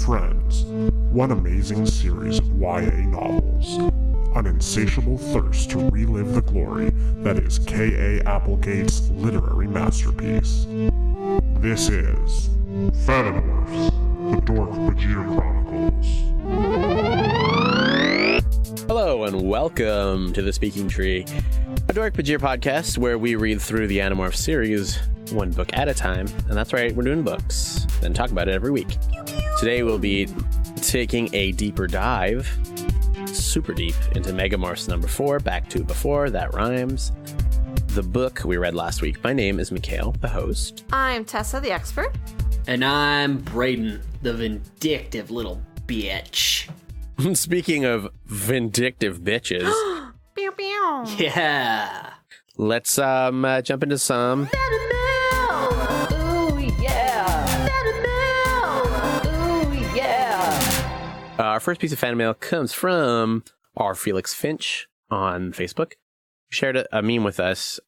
friends, one amazing series of YA novels, an insatiable thirst to relive the glory that is K.A. Applegate's literary masterpiece. This is Fanimail, the Dork-Bajir Chronicles. Hello and welcome to The Speaking Tree, a Dork-Bajir podcast where we read through the Animorphs series one book at a time. And that's right, we're doing books, then talk about it every week. Today we'll be taking a deeper dive, super deep, into Megamorphs number 4, Back to Before, that rhymes. The book we read last week. My name is Mikhail, the host. I'm Tessa, the expert. And I'm Braden, the vindictive little bitch. Speaking of vindictive bitches, Pew, pew. Yeah. let's jump into some Fanimail. Ooh, yeah. Fanimail. Ooh, yeah. Our first piece of fan mail comes from our Felix Finch on Facebook. He shared a meme with us.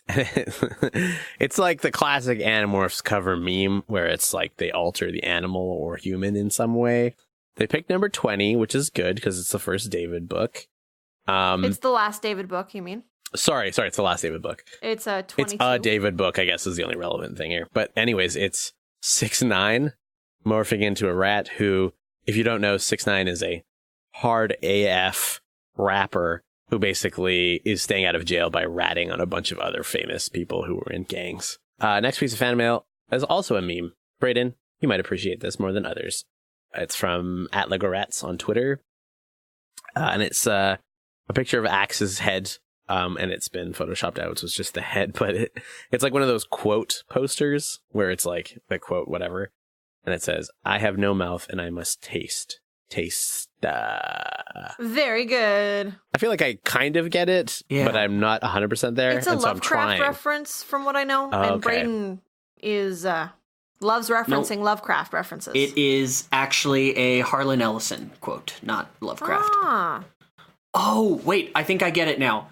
It's like the classic Animorphs cover meme where it's like they alter the animal or human in some way. They picked number 20, which is good because it's the first David book. It's the last David book, you mean? Sorry, it's the last David book. It's a 22. It's a David book, I guess, is the only relevant thing here. But anyways, it's 6ix9ine morphing into a rat who, if you don't know, 6ix9ine is a hard AF rapper who basically is staying out of jail by ratting on a bunch of other famous people who were in gangs. Next piece of fan mail is also a meme. Brayden, you might appreciate this more than others. It's from @LegoRats on Twitter. And it's a picture of Axe's head. And it's been photoshopped out, so it's just the head, but it's like one of those quote posters where it's like the quote, whatever. And it says, "I have no mouth and I must taste. Very good. I feel like I kind of get it, but I'm not 100% there. It's a and so I'm Lovecraft trying. reference, from what I know. Oh, and okay. Braden is loves referencing Lovecraft references. It is actually a Harlan Ellison quote, not Lovecraft. Ah. Oh, wait, I think I get it now.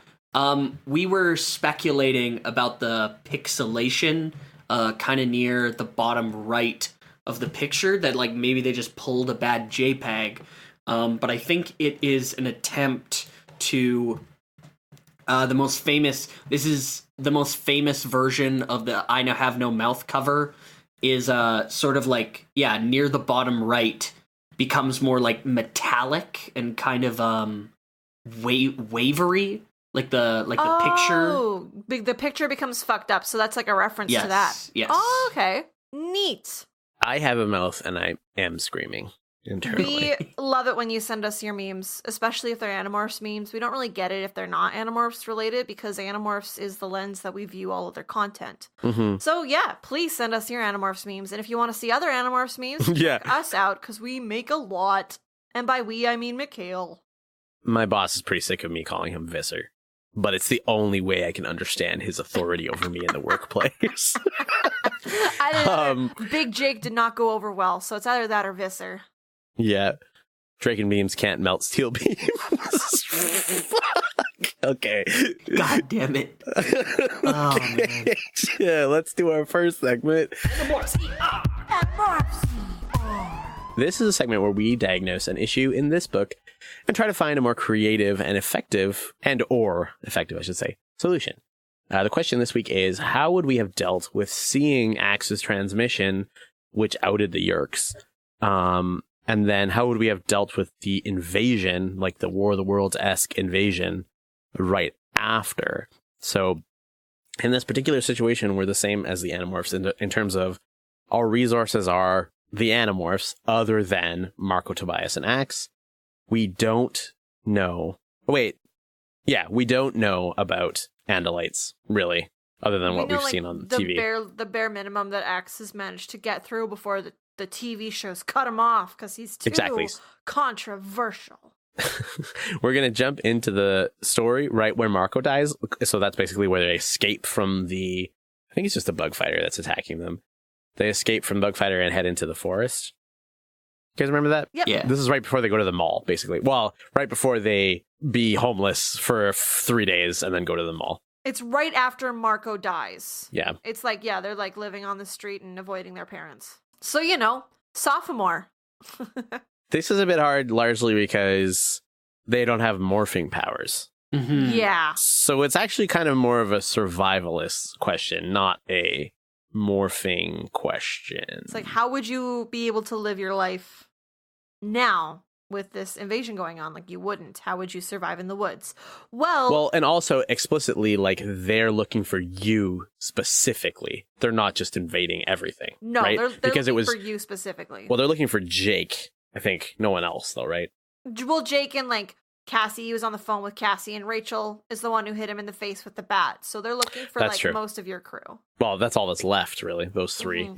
We were speculating about the pixelation kind of near the bottom right of the picture, that like maybe they just pulled a bad JPEG. But I think it is an attempt to this is the most famous version of the I Now Have No Mouth cover is sort of like, near the bottom right becomes more like metallic and kind of wavery. Like the picture. Oh, the picture becomes fucked up, so that's like a reference to that. Yes. Oh, okay. Neat. I have a mouth and I am screaming internally. We love it when you send us your memes, especially if they're Animorphs memes. We don't really get it if they're not Animorphs related, because Animorphs is the lens that we view all of their content. Mm-hmm. So yeah, please send us your Animorphs memes. And if you want to see other Animorphs memes, check us out, because we make a lot. And by we, I mean Mikhail. My boss is pretty sick of me calling him Visser, but it's the only way I can understand his authority over me in the workplace. Big Jake did not go over well, so it's either that or Visser. Yeah. Drake and beams can't melt steel beams. Fuck. Okay. God damn it. Oh, man. Yeah, let's do our first segment. This is a segment where we diagnose an issue in this book and try to find a more creative and effective, solution. The question this week is, how would we have dealt with seeing Axe's transmission, which outed the Yeerks? And then how would we have dealt with the invasion, like the War of the Worlds-esque invasion, right after? So in this particular situation, we're the same as the Animorphs in terms of our resources are the Animorphs, other than Marco, Tobias, and Axe. We don't know. We don't know about Andalites, really, other than what we've seen on TV. The bare minimum that Axe has managed to get through before the TV shows cut him off because he's too controversial. We're going to jump into the story right where Marco dies. So that's basically where they escape from I think it's just a bug fighter that's attacking them. They escape from bug fighter and head into the forest. You guys remember that? Yep. Yeah. This is right before they go to the mall, basically. Well, right before they be homeless for 3 days and then go to the mall. It's right after Marco dies. Yeah. It's like, they're like living on the street and avoiding their parents. So, Sophomore. This is a bit hard, largely because they don't have morphing powers. Mhm. Yeah. So it's actually kind of more of a survivalist question, not a morphing question. It's like, how would you be able to live your life now with this invasion going on? Like, you wouldn't. How would you survive in the woods? Well, and also explicitly, like, they're looking for you specifically. They're not just invading everything. no, right? they're because looking it was for you specifically. well, they're looking for Jake. I think no one else, though, right? Well, Jake and, like, Cassie, he was on the phone with Cassie, and Rachel is the one who hit him in the face with the bat. So they're looking for, That's like, true. most of your crew. Well, that's all that's left, really. Those three, Mhm.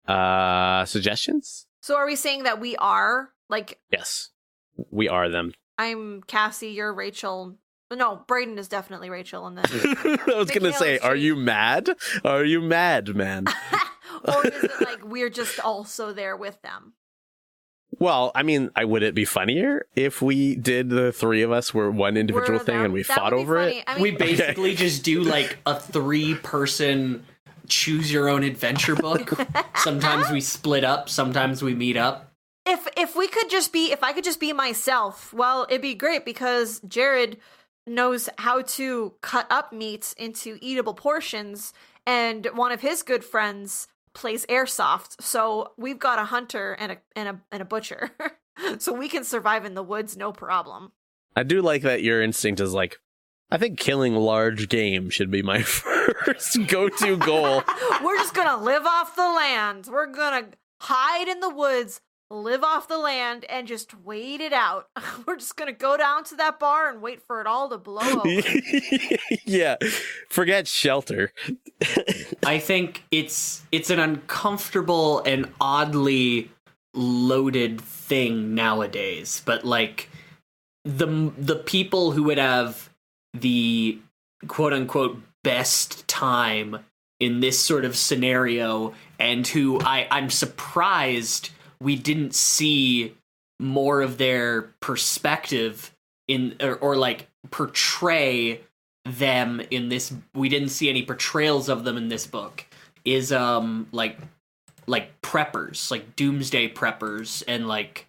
yeah. Suggestions? So are we saying that we are, like, Yes, we are them. I'm Cassie, you're Rachel. No, Brayden is definitely Rachel, and then... I was gonna Mikhail's say, are Jake. you mad? Are you mad, man? Or is it like we're just also there with them? Well, I mean, would it be funnier if we did the three of us were one individual We're thing them. and we That fought would be over funny. it? I mean, We basically just do like a 3-person choose your own adventure book. Sometimes we split up, sometimes we meet up. if we could just be, if I could just be myself, well, it'd be great because Jared knows how to cut up meat into eatable portions, and one of his good friends plays airsoft. So we've got a hunter and a butcher, so we can survive in the woods, no problem. I do like that your instinct is like, I think killing large game should be my first go-to goal. We're just gonna live off the land. We're gonna hide in the woods, live off the land, and just wait it out. We're just gonna go down to that bar and wait for it all to blow over. Yeah, forget shelter. I think it's an uncomfortable and oddly loaded thing nowadays, but like the people who would have the quote unquote best time in this sort of scenario, and who I'm surprised we didn't see more of their perspective in or like portray them in this. We didn't see any portrayals of them in this book, is like preppers, like doomsday preppers, and like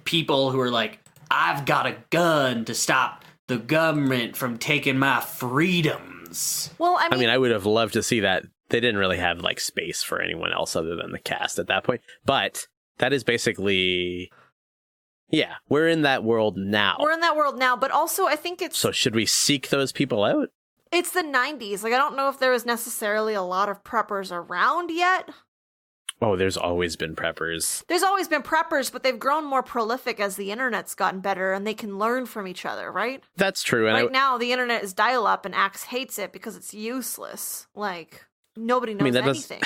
people who are like, I've got a gun to stop the government from taking my freedoms. Well, I mean, I would have loved to see that. They didn't really have like space for anyone else other than the cast at that point. But that is basically, yeah, we're in that world now. we're in that world now, but also I think it's So should we seek those people out? it's the 90s. Like, I don't know if there was necessarily a lot of preppers around yet. Oh, there's always been preppers. There's always been preppers, but they've grown more prolific as the internet's gotten better, and they can learn from each other, right? That's true. And Right now, the internet is dial-up, and Axe hates it because it's useless. Like, nobody knows that anything.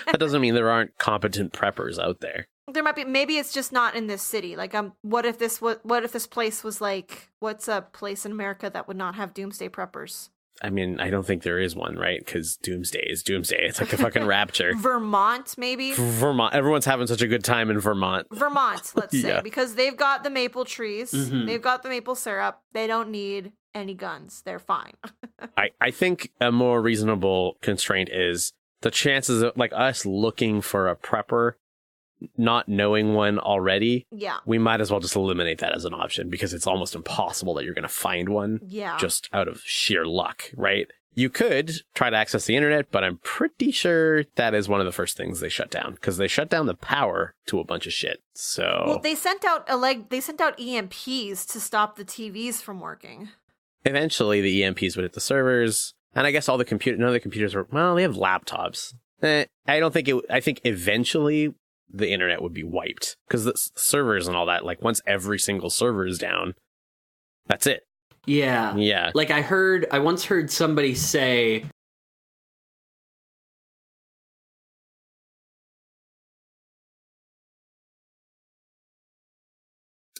that doesn't mean there aren't competent preppers out there. There might be, maybe it's just not in this city. Like, what if this place was like, what's a place in America that would not have doomsday preppers? I mean, I don't think there is one, right? Because doomsday is doomsday. It's like the fucking rapture. Vermont, maybe? Vermont. Everyone's having such a good time in Vermont. Vermont, let's say, Yeah. because they've got the maple trees, Mhm. they've got the maple syrup, they don't need any guns. They're fine. I think a more reasonable constraint is the chances of like us looking for a prepper, not knowing one already. Yeah. We might as well just eliminate that as an option because it's almost impossible that you're going to find one Yeah. just out of sheer luck, right? You could try to access the internet, but I'm pretty sure that is one of the first things they shut down because they shut down the power to a bunch of shit. So Well, they sent out EMPs to stop the TVs from working. eventually the EMPs would hit the servers, and I guess all the none of the computers were, well, they have laptops. I think eventually the internet would be wiped because the servers and all that, like once every single server is down, that's it. Yeah. Yeah. Like I once heard somebody say,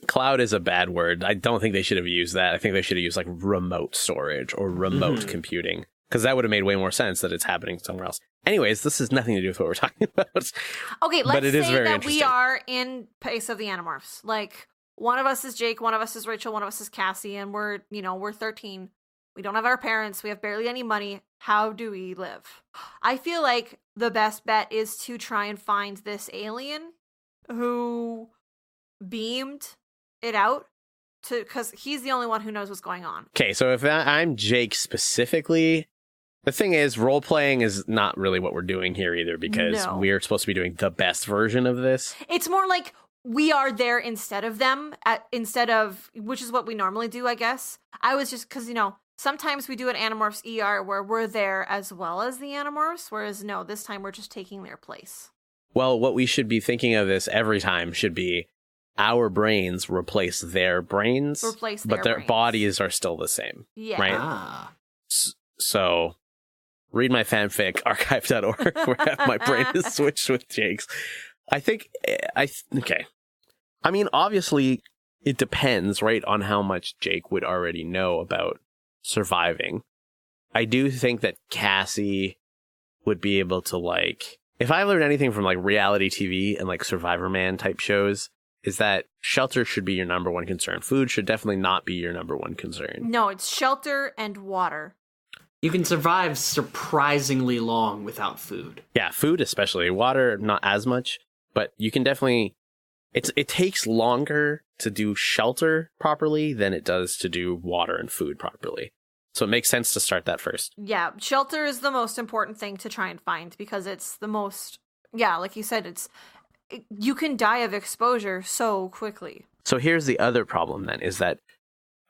Cloud is a bad word. I don't think they should have used that. I think they should have used like remote storage or remote computing because that would have made way more sense that it's happening somewhere else. Anyways, this has nothing to do with what we're talking about. Okay, But let's it is say very that we interesting. are in Pace of the Animorphs. Like, one of us is Jake, one of us is Rachel, one of us is Cassie, and we're 13. We don't have our parents. We have barely any money. How do we live? I feel like the best bet is to try and find this alien who beamed it out, because he's the only one who knows what's going on. Okay, so if I'm Jake specifically, the thing is, role-playing is not really what we're doing here either, because we're supposed to be doing the best version of this. It's more like we are there instead of them, which is what we normally do, I guess. I was just, because, sometimes we do an Animorphs ER where we're there as well as the Animorphs, whereas no, this time we're just taking their place. Well, what we should be thinking of this every time should be our brains replace their brains, but their bodies are still the same. Yeah. Right? Ah. So, read my fanfic, archive.org, where my brain is switched with Jake's. Okay. I mean, obviously, it depends, right, on how much Jake would already know about surviving. I do think that Cassie would be able to, if I learned anything from, reality TV and, Survivor Man type shows, is that shelter should be your number one concern. Food should definitely not be your number one concern. No, it's shelter and water. You can survive surprisingly long without food. Yeah, food especially. Water, not as much. But you can definitely... It takes longer to do shelter properly than it does to do water and food properly. So it makes sense to start that first. Yeah, shelter is the most important thing to try and find, because it's the most... Yeah, like you said, you can die of exposure so quickly. So here's the other problem then, is that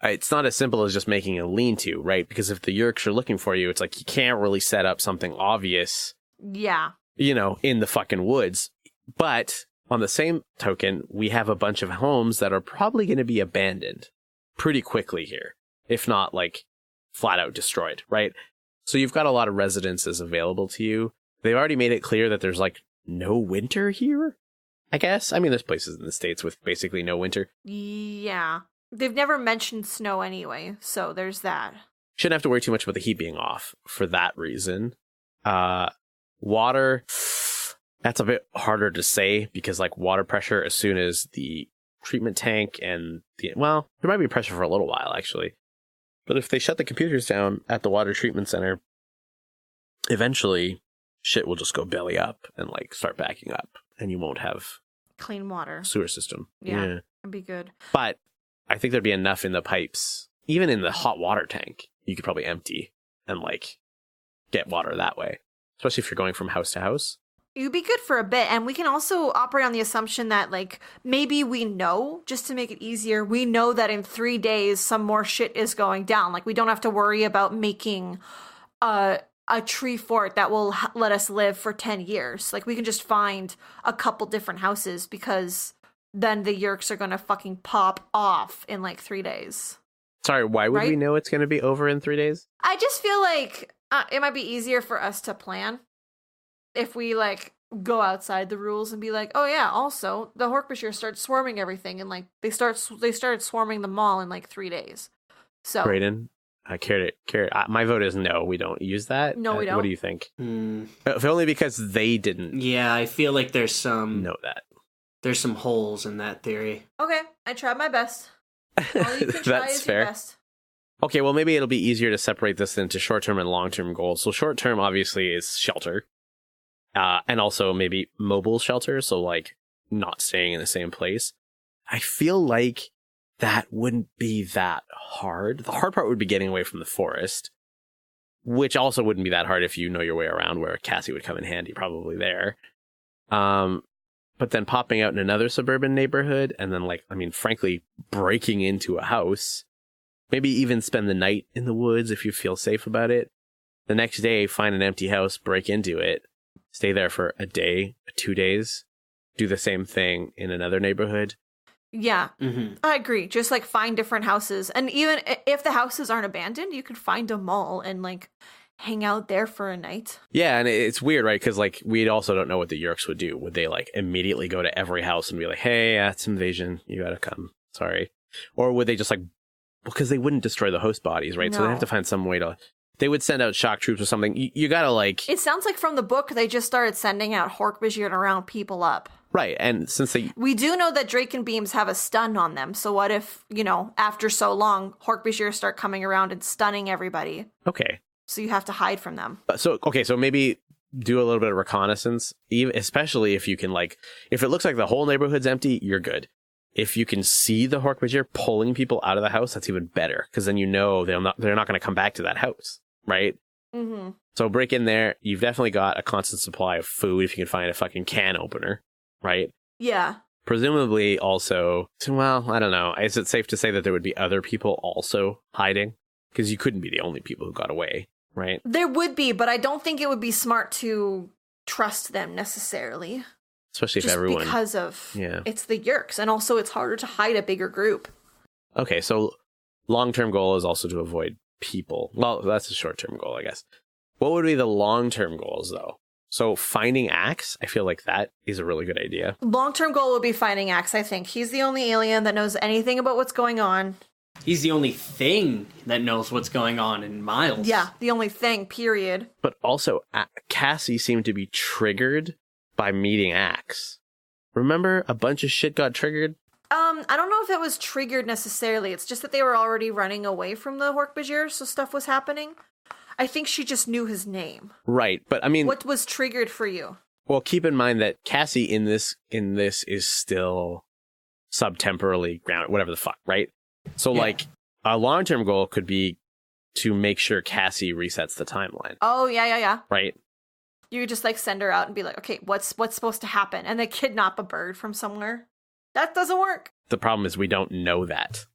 it's not as simple as just making a lean-to, right? Because if the Yeerks are looking for you, it's you can't really set up something obvious. Yeah. In the fucking woods. But on the same token, we have a bunch of homes that are probably going to be abandoned pretty quickly here, if not flat out destroyed, right? So you've got a lot of residences available to you. They've already made it clear that there's no winter here, I guess. I mean, there's places in the States with basically no winter. Yeah. They've never mentioned snow anyway, so there's that. Shouldn't have to worry too much about the heat being off for that reason. Water... That's a bit harder to say, because water pressure, as soon as the treatment tank and there might be pressure for a little while actually. But if they shut the computers down at the water treatment center, eventually shit will just go belly up and start backing up, and you won't have clean water sewer system. Yeah. It'd be good. But I think there'd be enough in the pipes, even in the hot water tank, you could probably empty and get water that way, especially if you're going from house to house. It would be good for a bit, and we can also operate on the assumption that, maybe we know, just to make it easier, we know that in 3 days some more shit is going down. We don't have to worry about making a tree fort that will let us live for 10 years. We can just find a couple different houses, because then the Yeerks are going to fucking pop off in, 3 days. Sorry, why would we know it's going to be over in 3 days? I just feel it might be easier for us to plan. If we go outside the rules and be oh yeah, also the Dork-Bajir starts swarming everything, and they started swarming the mall in 3 days. So Brayden, Carrot, my vote is no, we don't use that. No, we don't. What do you think? If only because they didn't. Yeah, I feel like there's some there's some holes in that theory. Okay, I tried my best. All you can try That's is fair. your best. Okay, well maybe it'll be easier to separate this into short-term and long-term goals. So short-term obviously is shelter. And also maybe mobile shelter, so not staying in the same place. I feel that wouldn't be that hard. The hard part would be getting away from the forest, which also wouldn't be that hard if you know your way around, where Cassie would come in handy probably there. But then popping out in another suburban neighborhood, and then frankly, breaking into a house, maybe even spend the night in the woods if you feel safe about it. The next day, find an empty house, break into it, stay there for a day, 2 days, do the same thing in another neighborhood. Yeah, I agree. Just find different houses. And even if the houses aren't abandoned, you could find a mall and hang out there for a night. Yeah, and it's weird, right? Because we also don't know what the Yeerks would do. Would they immediately go to every house and be hey, it's invasion, you gotta come, sorry? Or would they just because they wouldn't destroy the host bodies, right? No. So they have to find some way to... They would send out shock troops or something. You gotta It sounds like from the book they just started sending out Dork-Bajir to round people up. Right, and since we do know that Drake and Beams have a stun on them, so what if, after so long, Dork-Bajir start coming around and stunning everybody? Okay. So you have to hide from them. So maybe do a little bit of reconnaissance, even especially if you can, like, if it looks like the whole neighborhood's empty, you're good. If you can see the Dork-Bajir pulling people out of the house, that's even better, because then you know they're not going to come back to that house, right? Mm-hmm. So break in there. You've definitely got a constant supply of food if you can find a fucking can opener, right? Yeah. Presumably also, well, I don't know. Is it safe to say that there would be other people also hiding? Because you couldn't be the only people who got away, right? There would be, but I don't think it would be smart to trust them necessarily. Especially just if everyone... because of it's the Yeerks, and also it's harder to hide a bigger group. Okay, so long-term goal is also to avoid people. Well, that's a short-term goal, I guess. What would be the long-term goals, though? So finding Axe, I feel like that is a really good idea. Long-term goal would be finding Axe, I think. He's the only alien that knows anything about what's going on. He's the only thing that knows what's going on in Miles. Yeah, the only thing, period. But also, Cassie seemed to be triggered by meeting Axe. Remember, a bunch of shit got triggered? I don't know if it was triggered necessarily. It's just that they were already running away from the Dork-Bajir, so stuff was happening. I think she just knew his name. Right, but I mean... What was triggered for you? Well, keep in mind that Cassie in this is still subtemporally grounded, whatever the fuck, right? So, like, a long-term goal could be to make sure Cassie resets the timeline. Oh, yeah. Right? You could just, like, send her out and be like, okay, what's supposed to happen? And they kidnap a bird from somewhere. That doesn't work. The problem is we don't know that,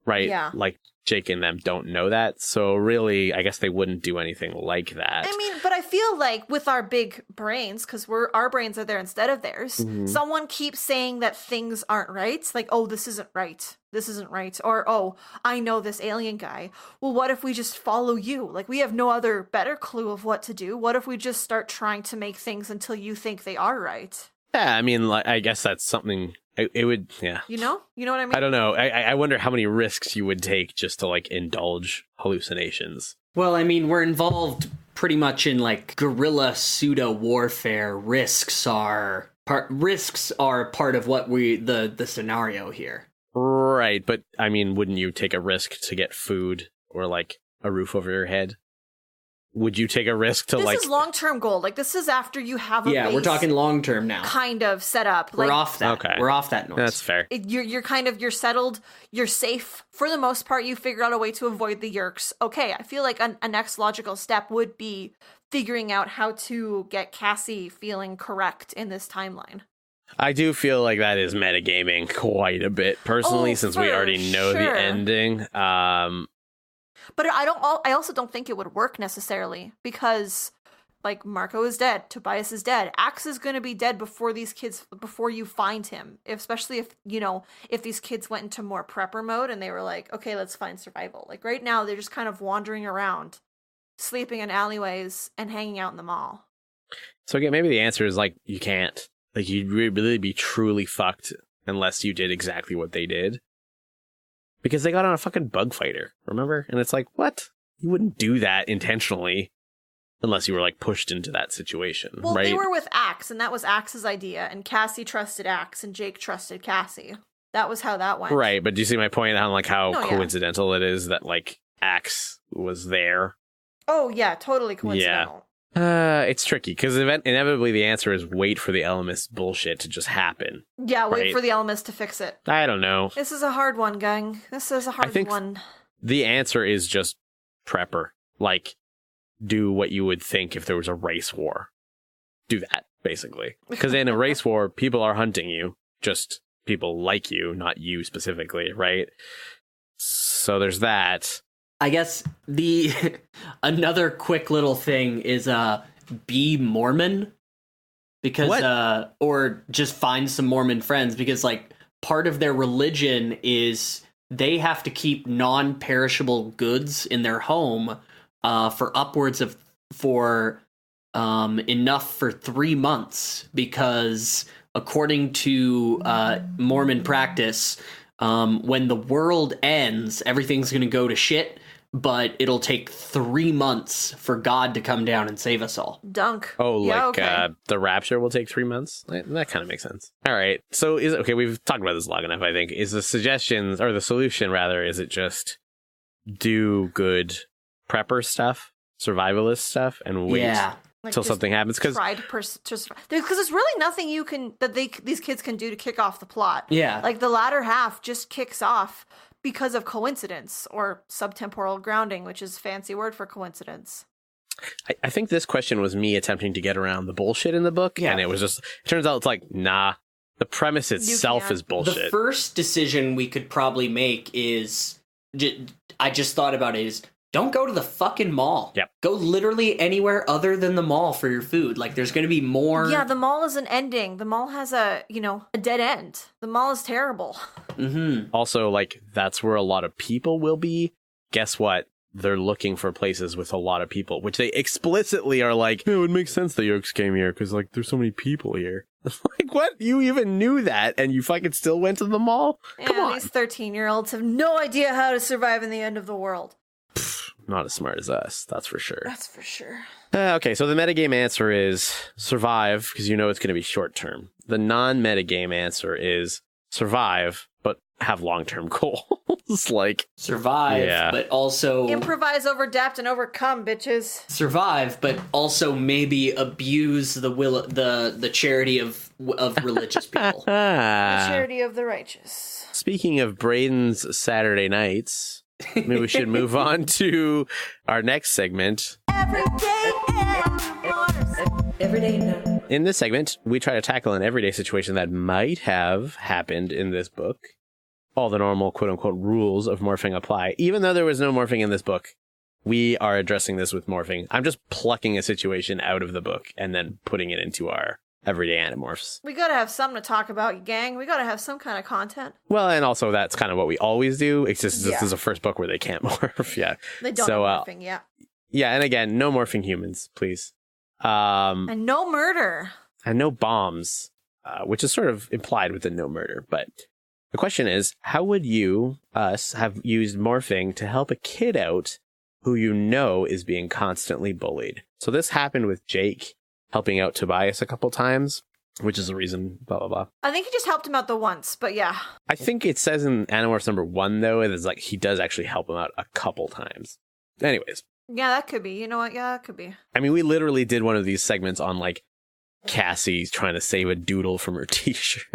right? Yeah. Like, Jake and them don't know that. So, really, I guess they wouldn't do anything like that. I mean, but I feel like with our big brains, because our brains are there instead of theirs, someone keeps saying that things aren't right. Like, oh, this isn't right. This isn't right. Or, oh, I know this alien guy. Well, what if we just follow you? Like, we have no other better clue of what to do. What if we just start trying to make things until you think they are right? Yeah, I mean, like, I guess that's something... It would, yeah. You know what I mean? I don't know. I wonder how many risks you would take just to, like, indulge hallucinations. Well, I mean, we're involved pretty much in, like, guerrilla pseudo-warfare. Risks are part of what the scenario here. Right, but, I mean, wouldn't you take a risk to get food or, like, a roof over your head? Would you take a risk to, This is long-term goal. Like, this is after you have a base we're talking long-term now. kind of set up. We're Like, off that. Okay. We're off that noise. That's fair. You're settled, you're safe. For the most part, you figured out a way to avoid the Yeerks. Okay, I feel like a next logical step would be figuring out how to get Cassie feeling correct in this timeline. I do feel like that is metagaming quite a bit, personally, since we already know the ending. But I also don't think it would work necessarily, because, like, Marco is dead, Tobias is dead, Axe is going to be dead before you find him. Especially if these kids went into more prepper mode and they were like, okay, let's find survival. Like, right now, they're just kind of wandering around, sleeping in alleyways and hanging out in the mall. So again, maybe the answer is, like, you can't. Like, you'd really be truly fucked unless you did exactly what they did. Because they got on a fucking bug fighter, remember? And it's like, what? You wouldn't do that intentionally unless you were, like, pushed into that situation, well, right? They were with Axe, and that was Axe's idea, and Cassie trusted Axe, and Jake trusted Cassie. That was how that went. Right, but do you see my point on, like, how Oh, yeah. coincidental it is that, like, Axe was there? Oh, yeah, totally coincidental. It's tricky, because inevitably the answer is wait for the Elemis bullshit to just happen. Yeah, wait Right. for the Elemis to fix it. I don't know. This is a hard one, gang. This is a hard think one. The answer is just prepper. Like, do what you would think if there was a race war. Do that, basically. Because in a race war, people are hunting you. Just people like you, not you specifically, right? So there's that. I guess another quick little thing is be Mormon, because or just find some Mormon friends, because, like, part of their religion is they have to keep non-perishable goods in their home for upwards of enough for 3 months, because according to Mormon practice, when the world ends, everything's going to go to shit. But it'll take 3 months for God to come down and save us all. Dunk. Oh, Yeah, like okay. the rapture will take 3 months? That kind of makes sense. All right. So we've talked about this long enough, I think. Is the solution, rather, is it just do good prepper stuff? survivalist stuff and wait Yeah. Like, till just something happens. Because because there's really nothing these kids can do to kick off the plot. Yeah. Like the latter half just kicks off because of coincidence or subtemporal grounding, which is a fancy word for coincidence. I think this question was me attempting to get around the bullshit in the book, and it turns out it's like, nah, the premise itself is bullshit. The first decision we could probably make is, I just thought about it, is don't go to the fucking mall. Yep. Go literally anywhere other than the mall for your food. Like, there's going to be more. Yeah, the mall is an ending. The mall has a dead end. The mall is terrible. Mm-hmm. Also, like, that's where a lot of people will be. Guess what? They're looking for places with a lot of people, which they explicitly are like, it would make sense the Yeerks came here because, like, there's so many people here. Like, what? You even knew that and you fucking still went to the mall? Come on. These 13-year-olds have no idea how to survive in the end of the world. Not as smart as us, that's for sure. That's for sure. Okay, so the metagame answer is survive, because you know it's going to be short term. The non-metagame answer is survive, but have long-term goals. Like, survive, but also improvise, overadapt, and overcome, bitches. Survive, but also maybe abuse the charity of religious people. The charity of the righteous. Speaking of Braden's Saturday nights, maybe we should move on to our next segment. Everyday now. In this segment, we try to tackle an everyday situation that might have happened in this book. All the normal quote-unquote rules of morphing apply. Even though there was no morphing in this book, we are addressing this with morphing. I'm just plucking a situation out of the book and then putting it into our everyday Animorphs. We gotta have something to talk about, gang. We gotta have some kind of content. Well, and also that's kind of what we always do. It's just this is a first book where they can't morph. Yeah. They don't have morphing, yeah. Yeah, and again, no morphing humans, please. And no murder. And no bombs, which is sort of implied with the no murder. But the question is, how would you, us, have used morphing to help a kid out who you know is being constantly bullied? So this happened with Jake helping out Tobias a couple times, which is the reason, blah, blah, blah. I think he just helped him out the once, but yeah. I think it says in Animorphs number 1, though, it's like he does actually help him out a couple times. Anyways. Yeah, that could be. You know what? Yeah, that could be. I mean, we literally did one of these segments on, like, Cassie trying to save a doodle from her t-shirt.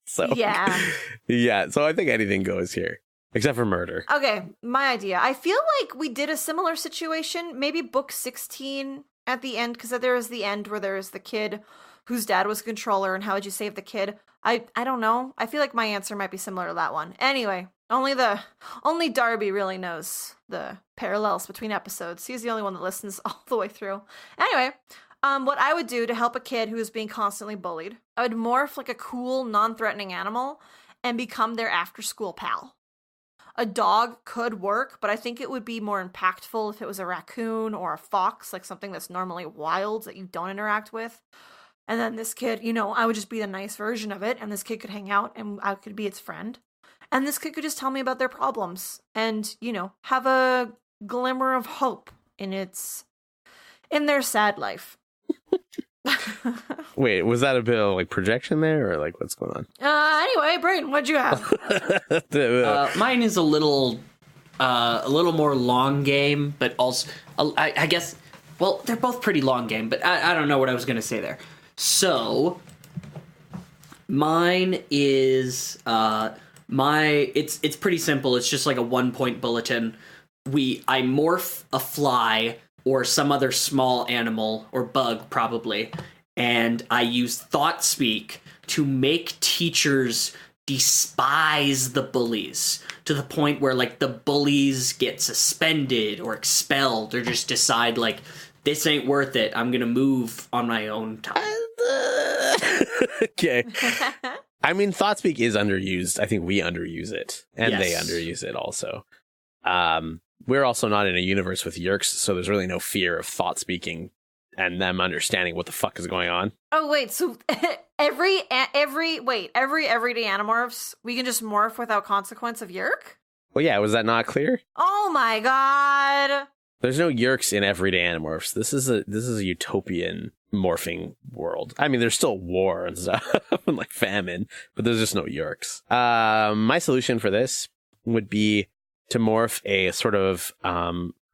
So I think anything goes here, except for murder. Okay, my idea. I feel like we did a similar situation, maybe book 16 at the end, because there is the end where there is the kid whose dad was a controller, and how would you save the kid? I don't know. I feel like my answer might be similar to that one. Anyway, only Darby really knows the parallels between episodes. He's the only one that listens all the way through. Anyway, what I would do to help a kid who is being constantly bullied, I would morph like a cool, non-threatening animal and become their after-school pal. A dog could work, but I think it would be more impactful if it was a raccoon or a fox, like something that's normally wild that you don't interact with. And then this kid, I would just be the nice version of it, and this kid could hang out, and I could be its friend. And this kid could just tell me about their problems and, have a glimmer of hope in their sad life. Wait, was that a bit of like projection there, or like what's going on? Anyway, Brayden, what'd you have? Mine is a little more long game, but also I guess. Well, they're both pretty long game, but I don't know what I was gonna say there. So mine is it's pretty simple. It's just like a 1-point bulletin. I morph a fly or some other small animal or bug probably, and I use thought speak to make teachers despise the bullies to the point where like the bullies get suspended or expelled or just decide like, this ain't worth it. I'm gonna move on my own time. Okay. I mean, thought speak is underused. I think we underuse it, and they underuse it also. We're also not in a universe with Yeerks, so there's really no fear of thought speaking and them understanding what the fuck is going on. Oh wait, so every everyday Animorphs, we can just morph without consequence of Yeerk? Well, yeah, was that not clear? Oh my god! There's no Yeerks in everyday Animorphs. This is a utopian morphing world. I mean, there's still war and stuff and like famine, but there's just no Yeerks. My solution for this would be to morph a sort of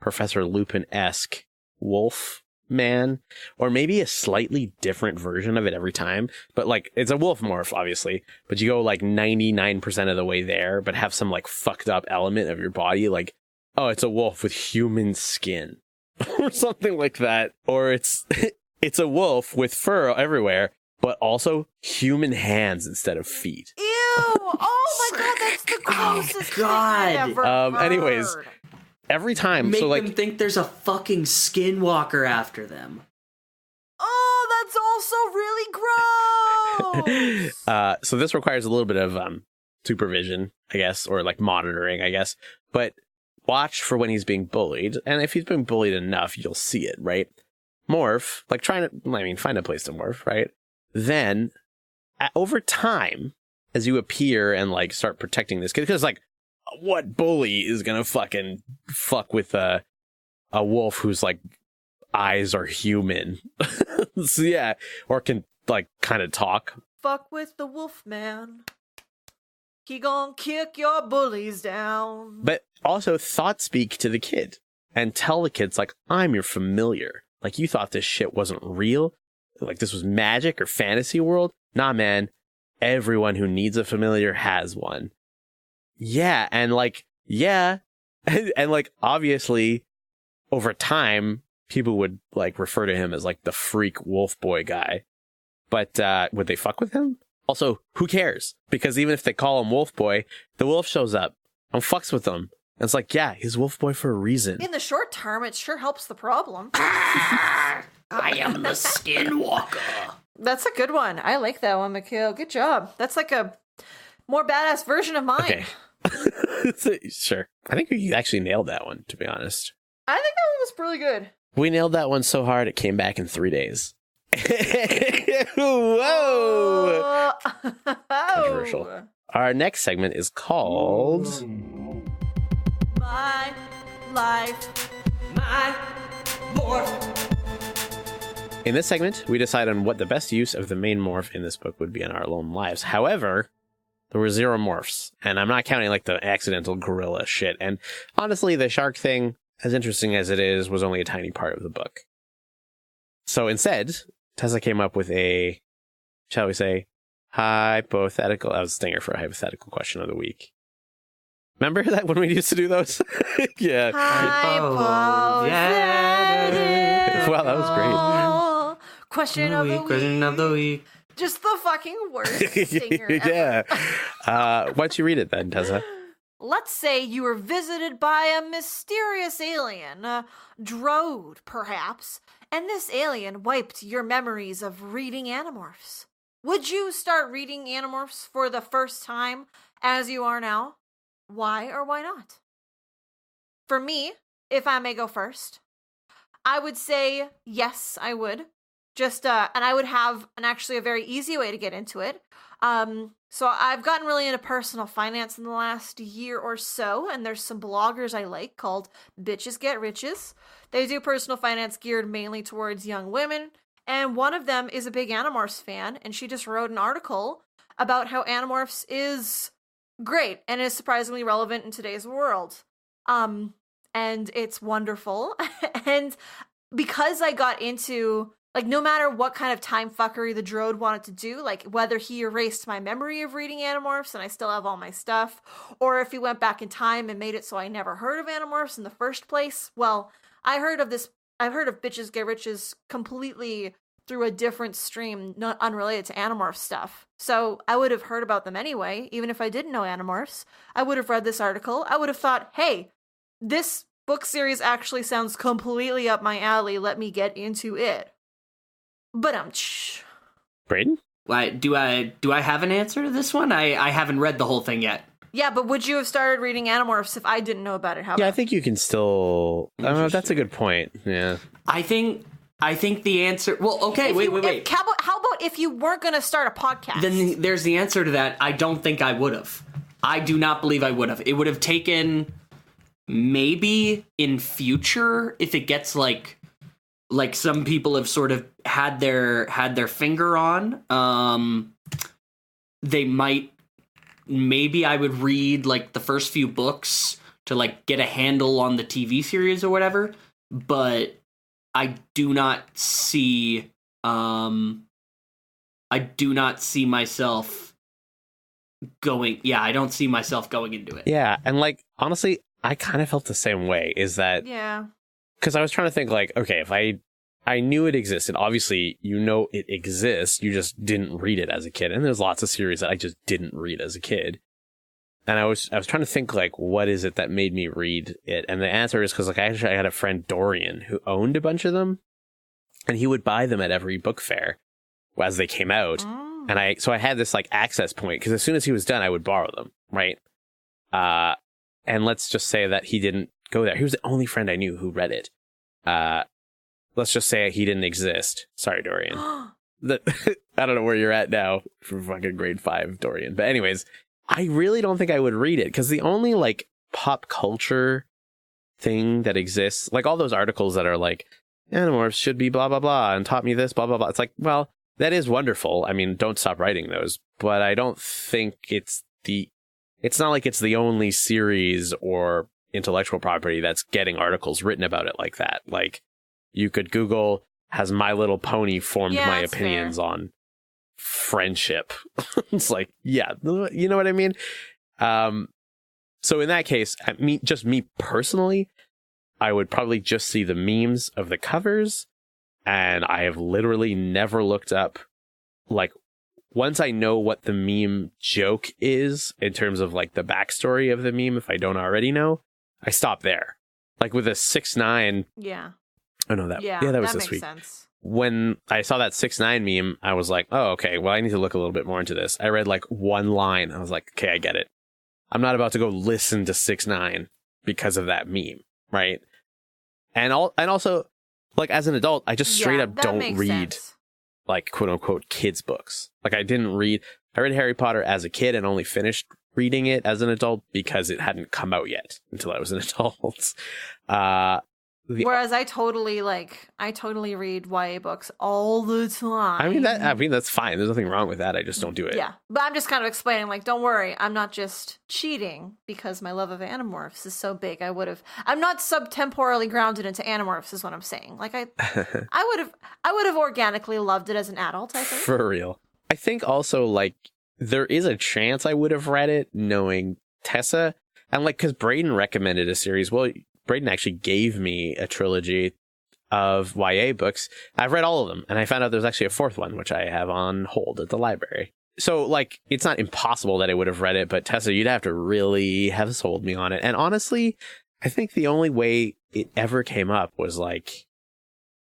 Professor Lupin-esque wolf man, or maybe a slightly different version of it every time. But like, it's a wolf morph, obviously, but you go like 99% of the way there, but have some like fucked up element of your body. Like, oh, it's a wolf with human skin or something like that. Or it's a wolf with fur everywhere, but also human hands instead of feet. Ew! Oh my god, that's the grossest thing I've ever heard. Anyways, every time, Make so like them think there's a fucking skinwalker after them. Oh, that's also really gross. So this requires a little bit of supervision, I guess, or like monitoring, I guess. But watch for when he's being bullied, and if he's being bullied enough, you'll see it, right? Morph, like find a place to morph, right? Then, over time, as you appear and like start protecting this kid, because like, what bully is gonna fucking fuck with a wolf whose like eyes are human? So yeah, or can like kind of talk. Fuck with the wolf man. He gon' kick your bullies down. But also thought speak to the kid and tell the kids like, I'm your familiar. Like, you thought this shit wasn't real? Like, this was magic or fantasy world? Nah, man. Everyone who needs a familiar has one. Yeah, and like, yeah. And like, obviously, over time, people would like refer to him as like the freak wolf boy guy. But would they fuck with him? Also, who cares? Because even if they call him Wolf Boy, the wolf shows up and fucks with them. And it's like, yeah, he's Wolf Boy for a reason. In the short term, it sure helps the problem. I am the skinwalker. That's a good one. I like that one, Mikhail. Good job. That's like a more badass version of mine. Okay. Sure. I think we actually nailed that one, to be honest. I think that one was really good. We nailed that one so hard it came back in 3 days. Whoa! Controversial. Our next segment is called My Life, My Morph. In this segment, we decide on what the best use of the main morph in this book would be in our own lives. However, there were 0 morphs, and I'm not counting like the accidental gorilla shit. And honestly, the shark thing, as interesting as it is, was only a tiny part of the book. So instead, Tessa came up with a, shall we say, hypothetical. That was a stinger for a hypothetical question of the week. Remember that when we used to do those? Yeah. Wow, that was great. Question of the week. Just the fucking worst stinger ever. Yeah. Why don't you read it then, Tessa? Let's say you were visited by a mysterious alien, Drode, perhaps, and this alien wiped your memories of reading Animorphs. Would you start reading Animorphs for the first time as you are now? Why or why not? For me, if I may go first, I would say yes, I would. And I would have actually a very easy way to get into it. So I've gotten really into personal finance in the last year or so, and there's some bloggers I like called Bitches Get Riches. They do personal finance geared mainly towards young women, and one of them is a big Animorphs fan, and she just wrote an article about how Animorphs is great and is surprisingly relevant in today's world. And it's wonderful. And because I got into, like, no matter what kind of time fuckery the Drode wanted to do, like whether he erased my memory of reading Animorphs and I still have all my stuff, or if he went back in time and made it so I never heard of Animorphs in the first place, well, I've heard of Bitches Get Riches completely through a different stream, not unrelated to Animorph stuff. So I would have heard about them anyway, even if I didn't know Animorphs. I would have read this article. I would have thought, hey, this book series actually sounds completely up my alley. Let me get into it. But Braden? Why do I have an answer to this one? I haven't read the whole thing yet. Yeah, but would you have started reading Animorphs if I didn't know about it? Yeah, I think you can still. I don't know. That's a good point. Yeah. I think the answer. Well, okay, wait. How about if you weren't going to start a podcast? Then there's the answer to that. I don't think I would have. I do not believe I would have. It would have taken maybe in future if it gets like some people have sort of had their finger on. They might. Maybe I would read like the first few books to like get a handle on the TV series or whatever, but I do not see myself going. Yeah, I don't see myself going into it. Yeah, and like honestly, I kind of felt the same way. Is that because I was trying to think like, okay, if I knew it existed. Obviously, it exists. You just didn't read it as a kid, and there's lots of series that I just didn't read as a kid. And I was trying to think like, what is it that made me read it? And the answer is because like I had a friend Dorian who owned a bunch of them, and he would buy them at every book fair as they came out. And I had this like access point because as soon as he was done, I would borrow them, right? And let's just say that he didn't go there. He was the only friend I knew who read it. Let's just say he didn't exist. Sorry, Dorian. I don't know where you're at now for fucking grade 5, Dorian. But anyways, I really don't think I would read it because the only like pop culture thing that exists, like all those articles that are like, Animorphs should be blah, blah, blah, and taught me this, blah, blah, blah. It's like, well, that is wonderful. I mean, don't stop writing those. But I don't think it's not like it's the only series or intellectual property that's getting articles written about it like that. Like, you could Google, has My Little Pony formed my opinions on friendship? It's like, yeah, you know what I mean? So in that case, just me personally, I would probably just see the memes of the covers, and I have literally never looked up, like, once I know what the meme joke is in terms of like the backstory of the meme, if I don't already know, I stop there. Like with a 6ix9ine. Yeah. Oh no, that was this week. Sense. When I saw that 6ix9ine meme, I was like, oh, okay, well, I need to look a little bit more into this. I read like one line. I was like, okay, I get it. I'm not about to go listen to 6ix9ine because of that meme, right? And also, like as an adult, I just straight up don't read like quote unquote kids books. Like I read Harry Potter as a kid and only finished reading it as an adult because it hadn't come out yet until I was an adult. Whereas I totally read YA books all the time. I mean that's fine. There's nothing wrong with that. I just don't do it. Yeah, but I'm just kind of explaining, like, don't worry, I'm not just cheating because my love of Animorphs is so big. I'm not subtemporally grounded into Animorphs, is what I'm saying. Like I would have organically loved it as an adult, I think. For real. I think also like there is a chance I would have read it knowing Tessa, and like because Braden recommended a series. Well, Braden actually gave me a trilogy of YA books. I've read all of them, and I found out there's actually a 4th one, which I have on hold at the library. So, like, it's not impossible that I would have read it, but Tessa, you'd have to really have sold me on it. And honestly, I think the only way it ever came up was, like,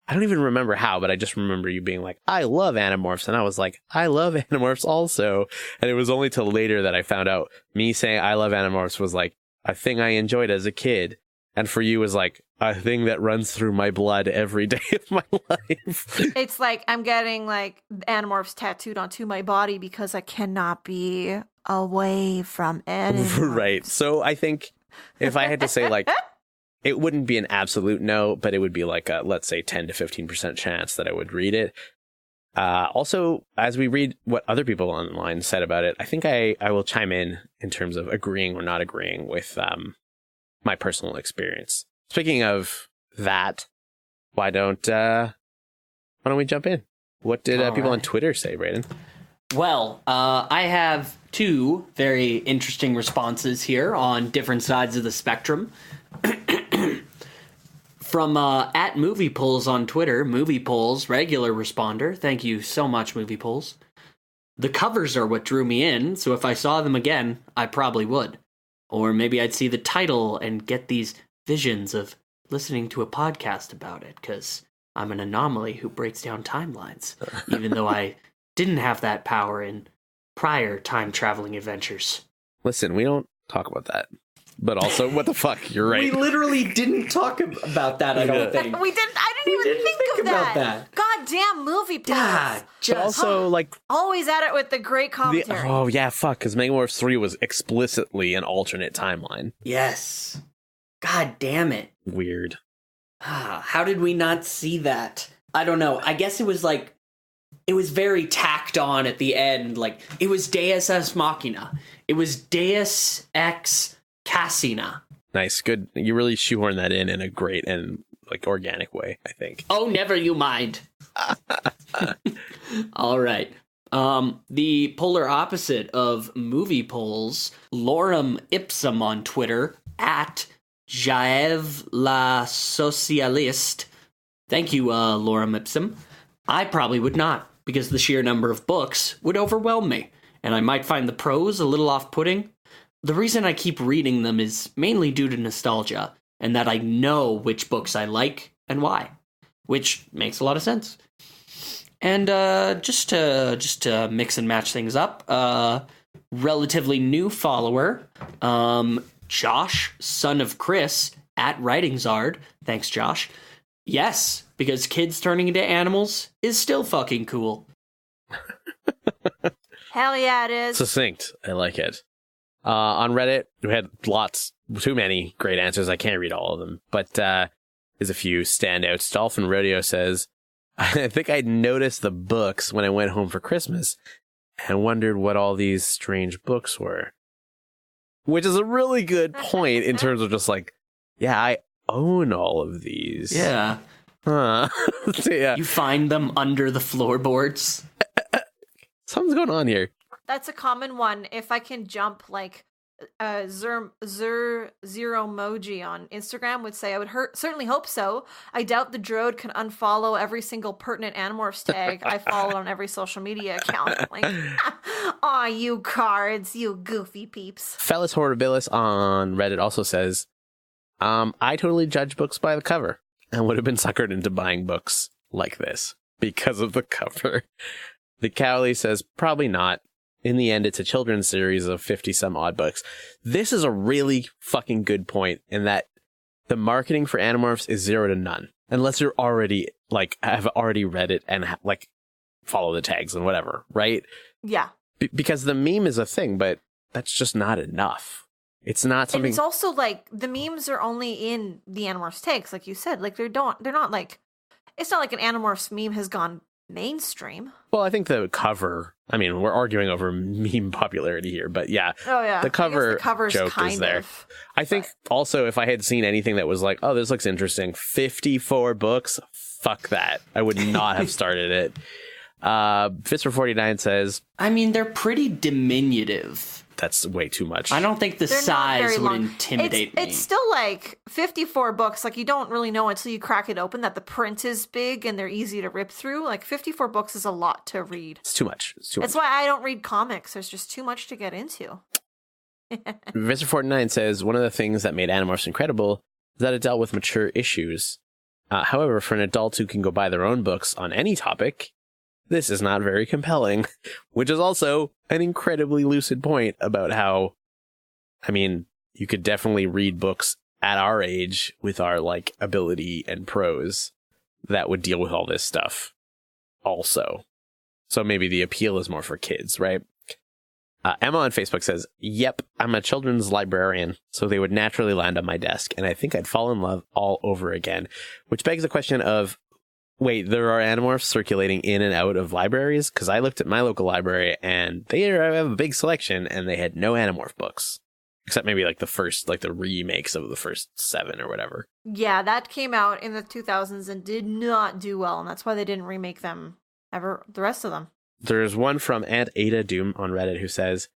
I don't even remember how, but I just remember you being like, I love Animorphs. And I was like, I love Animorphs also. And it was only till later that I found out me saying I love Animorphs was, like, a thing I enjoyed as a kid. And for you is like a thing that runs through my blood every day of my life. It's like I'm getting like Animorphs tattooed onto my body because I cannot be away from Animorphs. Right. So I think if I had to say like, it wouldn't be an absolute no, but it would be like a, let's say 10 to 15% chance that I would read it. Also, as we read what other people online said about it, I think I will chime in terms of agreeing or not agreeing with my personal experience. Speaking of that, why don't we jump in? What did people on Twitter say, Braden? Well, I have 2 very interesting responses here on different sides of the spectrum. From at Movie Polls on Twitter, Movie Polls, regular responder. Thank you so much, Movie Polls. The covers are what drew me in, so if I saw them again, I probably would. Or maybe I'd see the title and get these visions of listening to a podcast about it, because I'm an anomaly who breaks down timelines, even though I didn't have that power in prior time-traveling adventures. Listen, we don't talk about that. But also, what the fuck? You're right. We literally didn't talk about that, I don't think. We didn't. I didn't even think of that. Goddamn Movie Polls. God, but also, like... Always at it with the great commentary. Oh, yeah, fuck, because Megamorphs 3 was explicitly an alternate timeline. Yes. God damn it. Weird. How did we not see that? I don't know. I guess it was like... It was very tacked on at the end. Like, it was Deus Ex Machina. It was Deus Ex Cassina. Nice. Good. You really shoehorn that in a great and like organic way, I think. Oh, never you mind. All right. The polar opposite of movie polls, Lorem Ipsum on Twitter, at Jaev la Socialiste. Thank you, Lorem Ipsum. I probably would not, because the sheer number of books would overwhelm me, and I might find the prose a little off-putting. The reason I keep reading them is mainly due to nostalgia, and that I know which books I like and why, which makes a lot of sense. And just to mix and match things up, relatively new follower, Josh, son of Chris, at WritingZard. Thanks, Josh. Yes, because kids turning into animals is still fucking cool. Hell yeah, it is. Succinct. I like it. On Reddit, we had too many great answers. I can't read all of them, but there's a few standouts. Dolphin Rodeo says, I think I noticed the books when I went home for Christmas and wondered what all these strange books were. Which is a really good point in terms of just like, yeah, I own all of these. Yeah. Huh. Yeah. You find them under the floorboards. Something's going on here. That's a common one. If I can jump, like Zero Moji on Instagram would say, I would certainly hope so. I doubt the Drode can unfollow every single pertinent Animorphs tag I follow on every social media account. Like, aw, you cards, you goofy peeps. Fellas Horribilis on Reddit also says, I totally judge books by the cover and would have been suckered into buying books like this because of the cover. The Cowley says, probably not. In the end, it's a children's series of 50-some odd books. This is a really fucking good point in that the marketing for Animorphs is 0 to none. Unless you're already, like, have already read it and, like, follow the tags and whatever, right? Yeah. Because the meme is a thing, but that's just not enough. It's not something... And it's also, like, the memes are only in the Animorphs tags, like you said. Like, they're not, like... It's not like an Animorphs meme has gone mainstream. Well, I think the cover... I mean, we're arguing over meme popularity here, but yeah. Oh, yeah. The cover joke is there. I think also if I had seen anything that was like, oh, this looks interesting, 54 books, fuck that. I would not have started it. Fister49 says... I mean, they're pretty diminutive. That's way too much. I don't think the size would intimidate me. It's still like 54 books. Like, you don't really know until you crack it open that the print is big and they're easy to rip through. Like, 54 books is a lot to read. It's too much. That's why I don't read comics. There's just too much to get into. Visor49 says, one of the things that made Animorphs incredible is that it dealt with mature issues. However, for an adult who can go buy their own books on any topic, this is not very compelling, which is also an incredibly lucid point about how, I mean, you could definitely read books at our age with our, like, ability and prose that would deal with all this stuff also. So maybe the appeal is more for kids, right? Emma on Facebook says, yep, I'm a children's librarian, so they would naturally land on my desk, and I think I'd fall in love all over again, which begs the question of, wait, there are Animorphs circulating in and out of libraries? Because I looked at my local library and they have a big selection and they had no Animorph books. Except maybe like the first, like the remakes of the first 7 or whatever. Yeah, that came out in the 2000s and did not do well. And that's why they didn't remake them ever, the rest of them. There's one from Aunt Ada Doom on Reddit who says,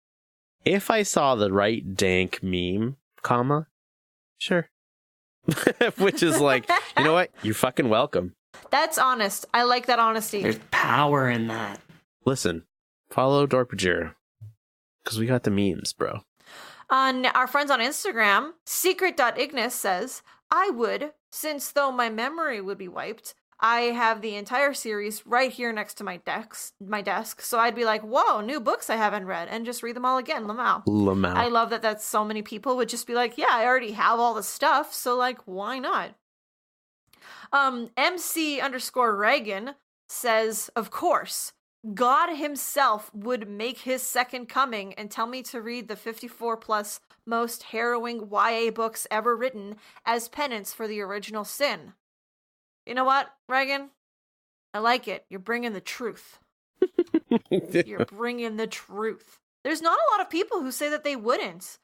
if I saw the right dank meme, comma, sure. Which is like, you know what? You're fucking welcome. That's honest. I like that honesty. There's power in that. Listen, follow Dork-Bajir, because we got the memes, bro. On our friends on Instagram, secret.ignis says, I would, since though my memory would be wiped, I have the entire series right here next to my desk. So I'd be like, whoa, new books I haven't read, and just read them all again. Lamau. I love that that's so many people would just be like, yeah, I already have all the stuff, so like, why not? MC_Reagan says, of course, God himself would make his second coming and tell me to read the 54 plus most harrowing YA books ever written as penance for the original sin. You know what, Reagan? I like it. You're bringing the truth. You're bringing the truth. There's not a lot of people who say that they wouldn't.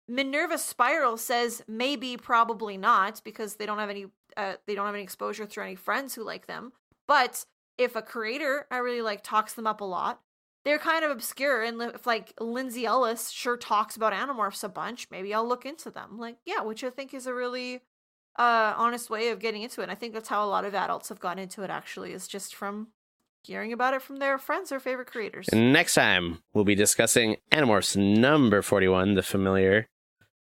Minerva Spiral says maybe, probably not, because they don't have any exposure through any friends who like them. But if a creator I really like talks them up a lot, they're kind of obscure, and if like Lindsay Ellis sure talks about Animorphs a bunch, maybe I'll look into them. Like, yeah, which I think is a really honest way of getting into it. And I think that's how a lot of adults have gotten into it, actually, is just from hearing about it from their friends or favorite creators. And next time, we'll be discussing Animorphs number 41, The Familiar,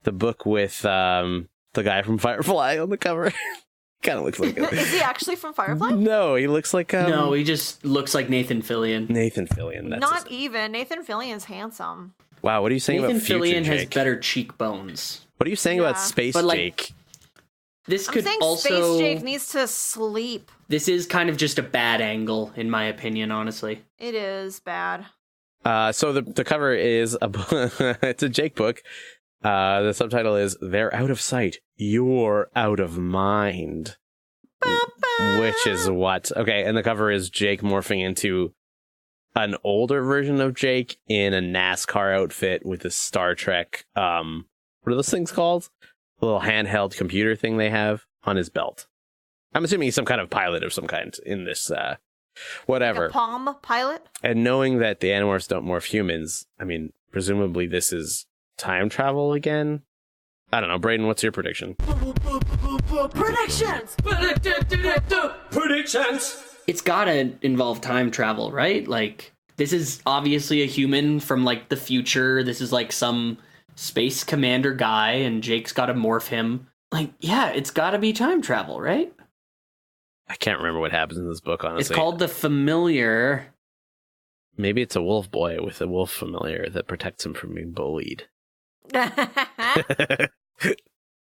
the book with the guy from Firefly on the cover. Kind of looks like him. Is he actually from Firefly? No, he looks like... no, he just looks like Nathan Fillion. Nathan Fillion. That's Not even. Nathan Fillion's handsome. Wow, what are you saying Nathan about future Fillion has Jake? better cheekbones. What are you saying about Space But, like, Jake? This I'm could saying also... Space Jake needs to sleep. This is kind of just a bad angle, in my opinion, honestly. It is bad. So the cover is it's a Jake book. The subtitle is "They're Out of Sight, You're Out of Mind," which is what? Okay, and the cover is Jake morphing into an older version of Jake in a NASCAR outfit with a Star Trek. What are those things called? A little handheld computer thing they have on his belt. I'm assuming he's some kind of pilot of some kind in this. Whatever. Like a Palm pilot? And knowing that the Animorphs don't morph humans, I mean, presumably this is time travel again? I don't know. Brayden, what's your prediction? Predictions! Predictions! It's gotta involve time travel, right? Like, this is obviously a human from, like, the future. This is, like, some space commander guy, and Jake's gotta morph him. Like, yeah, it's gotta be time travel, right? I can't remember what happens in this book, honestly. It's called The Familiar. Maybe it's a wolf boy with a wolf familiar that protects him from being bullied.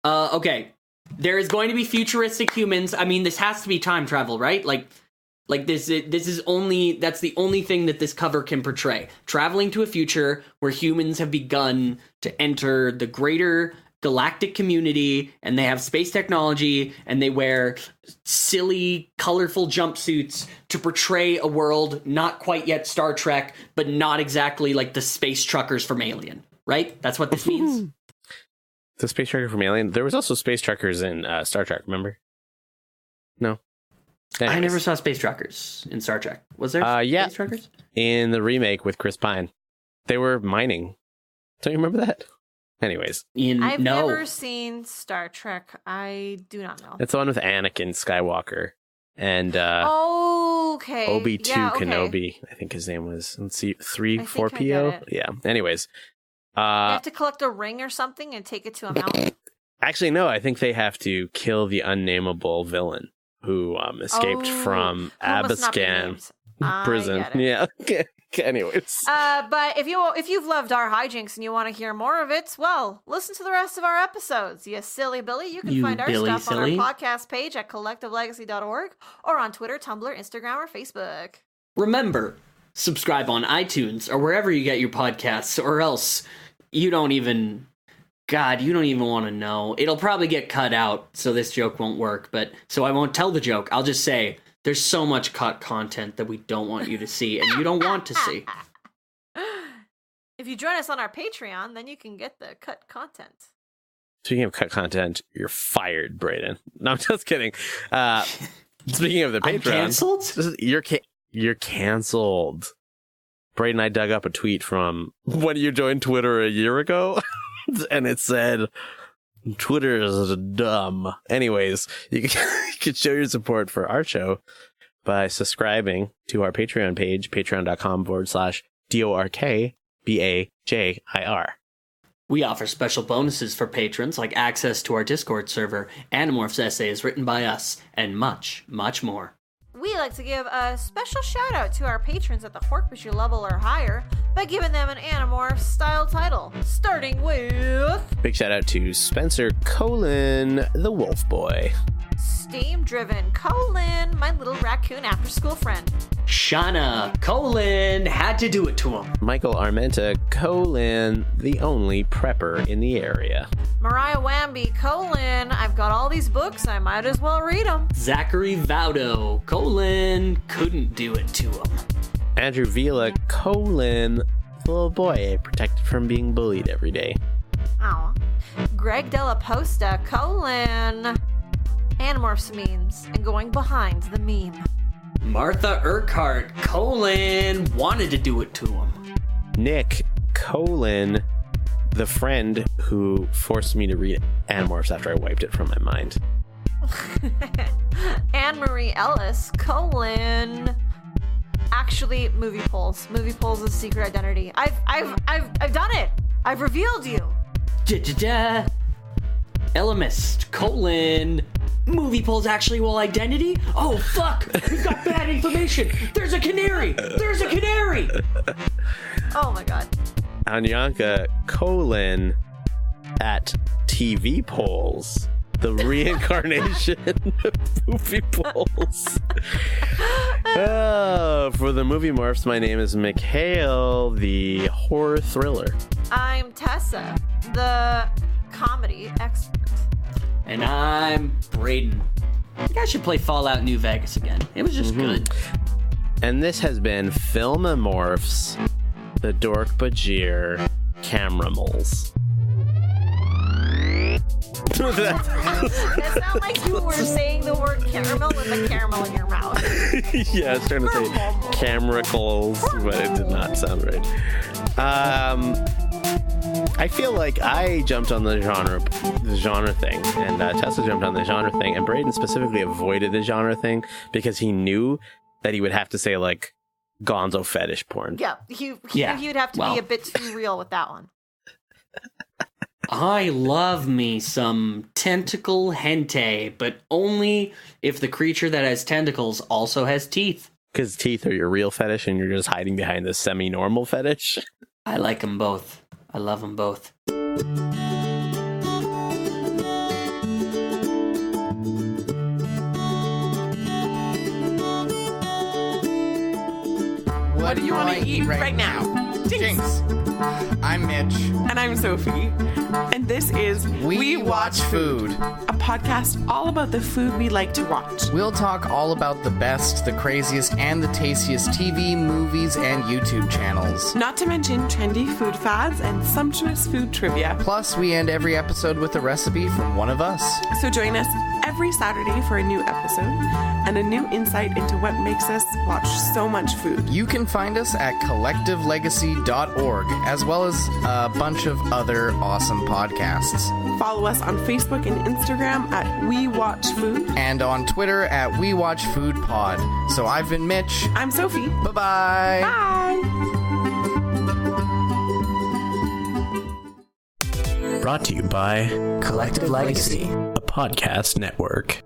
Okay. There is going to be futuristic humans. I mean, this has to be time travel, right? Like this is only, that's the only thing that this cover can portray. Traveling to a future where humans have begun to enter the greater galactic community, and they have space technology, and they wear silly, colorful jumpsuits to portray a world not quite yet Star Trek, but not exactly like the space truckers from Alien, right? That's what this means. The space trucker from Alien. There was also space truckers in Star Trek, remember? No? Anyways. I never saw space truckers in Star Trek. Was there yeah, space truckers? In the remake with Chris Pine. They were mining. Don't you remember that? Anyways. I've never seen Star Trek. I do not know. It's the one with Anakin Skywalker and okay. Obi-2 yeah, okay. Kenobi, I think his name was. Let's see, 3-4PO? Yeah. Anyways. They have to collect a ring or something and take it to a mountain. Actually, no, I think they have to kill the unnameable villain who escaped from Abascan prison. Yeah. Okay. Anyways. But if you've loved our hijinks and you want to hear more of it, well, listen to the rest of our episodes. You silly Billy. You can find our stuff on our podcast page at collectivelegacy.org or on Twitter, Tumblr, Instagram, or Facebook. Remember, subscribe on iTunes or wherever you get your podcasts, or else you don't even want to know. It'll probably get cut out, so this joke won't work, but so I won't tell the joke. I'll just say, there's so much cut content that we don't want you to see, and you don't want to see. If you join us on our Patreon, then you can get the cut content. Speaking of cut content, you're fired, Brayden. No, I'm just kidding. Speaking of the Patreon, canceled? You're canceled. Brayden and I dug up a tweet from when you joined Twitter a year ago, and it said, Twitter is dumb. Anyways, you can show your support for our show by subscribing to our Patreon page, patreon.com/DORKBAJIR. We offer special bonuses for patrons, like access to our Discord server, Animorphs essays written by us, and much, much more. We like to give a special shout out to our patrons at the Dork-Bajir level or higher by giving them an Animorphs style title, starting with... Big shout out to Spencer : the Wolf Boy. Steam Driven : my little raccoon after school friend. Shauna : had to do it to him. Michael Armenta : the only prepper in the area. Mariah Wamby : I've got all these books, I might as well read them. Zachary Vaudo : couldn't do it to him. Andrew Vila : the little boy protected from being bullied every day. Aw. Greg Della Posta, Animorphs memes, and going behind the meme. Martha Urquhart, wanted to do it to him. Nick, the friend who forced me to read Animorphs after I wiped it from my mind. Anne-Marie Ellis, actually, movie polls. Movie polls is secret identity. I've done it. I've revealed you. Elamist, movie polls actual identity? Oh, fuck! We've got bad information! There's a canary! Oh my god. Anyanka, at TV polls. The reincarnation of movie polls. For the movie morphs, my name is Mikhail, the horror thriller. I'm Tessa, the comedy expert. And I'm Braden. I think I should play Fallout New Vegas again. It was just good. And this has been Filmamorphs, the Dork-Bajir Cameramals. That sounded like you were saying the word caramel with a caramel in your mouth. Yeah, I was trying to say camericals, but it did not sound right. I feel like I jumped on the genre thing, and Tessa jumped on the genre thing, and Braden specifically avoided the genre thing because he knew that he would have to say, like, gonzo fetish porn. Yeah, he would have to be a bit too real with that one. I love me some tentacle hentai, but only if the creature that has tentacles also has teeth. Because teeth are your real fetish and you're just hiding behind the semi-normal fetish? I like them both. I love them both. What do you want to eat right now? Jinx. I'm Mitch. And I'm Sophie. And this is We Watch Food, a podcast all about the food we like to watch. We'll talk all about the best, the craziest, and the tastiest TV, movies, and YouTube channels. Not to mention trendy food fads and sumptuous food trivia. Plus, we end every episode with a recipe from one of us. So join us every Saturday for a new episode and a new insight into what makes us watch so much food. You can find us at collectivelegacy.org, as well as a bunch of other awesome podcasts. Follow us on Facebook and Instagram at We Watch Food. And on Twitter at We Watch Food Pod. So I've been Mitch. I'm Sophie. Bye-bye. Bye. Brought to you by Collective Legacy, a podcast network.